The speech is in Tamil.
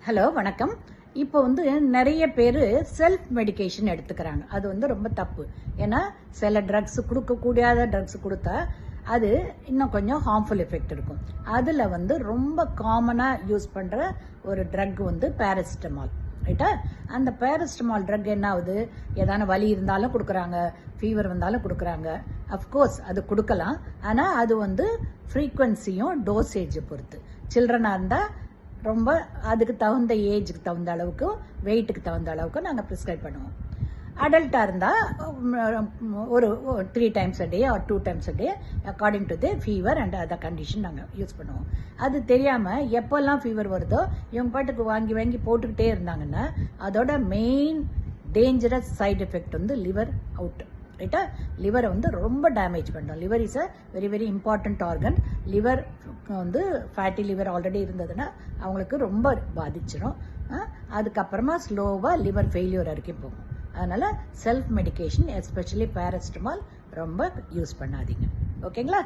ஹலோ வணக்கம். இப்போ நிறைய பேர் செல்ஃப் மெடிகேஷன் எடுத்துக்கிறாங்க. அது ரொம்ப தப்பு. ஏன்னா சில ட்ரக்ஸ் கொடுக்கக்கூடாத ட்ரக்ஸ் கொடுத்தா அது இன்னும் கொஞ்சம் ஹார்ம்ஃபுல் எஃபெக்ட் இருக்கும். அதில் ரொம்ப காமனாக யூஸ் பண்ணுற ஒரு ட்ரக் பேராசிட்டமால். ரைட்டா? அந்த பேராசிட்டமால் ட்ரக் என்ன ஆகுது, ஏதான வலி இருந்தாலும் கொடுக்குறாங்க, ஃபீவர் வந்தாலும் கொடுக்குறாங்க. அஃப்கோர்ஸ் அது கொடுக்கலாம். ஆனால் அது ஃப்ரீக்வன்சியும் டோசேஜை பொறுத்து. சில்ட்ரனாக இருந்தால் ரொம்ப அதுக்கு தகுந்த ஏஜுக்கு தகுந்த அளவுக்கு, வெயிட்டுக்கு தகுந்த அளவுக்கு நாங்கள் ப்ரிஸ்கிரைப் பண்ணுவோம். அடல்ட்டாக இருந்தால் ஒரு 3 times a day or 2 times a day according to the fever and other condition நாங்கள் யூஸ் பண்ணுவோம். அது தெரியாமல் எப்போல்லாம் ஃபீவர் வருதோ இவங்க பாட்டுக்கு வாங்கி வாங்கி போட்டுக்கிட்டே இருந்தாங்கன்னா அதோட main dangerous side effect liver out. ரைட்டா? லிவரை ரொம்ப டேமேஜ் பண்ணும். Liver is a very very important organ. Liver fatty liver already இருந்ததுன்னா அவங்களுக்கு ரொம்ப பாதிச்சிடும். அதுக்கப்புறமா ஸ்லோவாக லிவர் ஃபெயிலியர் வரைக்கும் போகும். அதனால செல்ஃப் மெடிகேஷன் எஸ்பெஷலி பேராசிட்டமால் ரொம்ப யூஸ் பண்ணாதீங்க. ஓகேங்களா?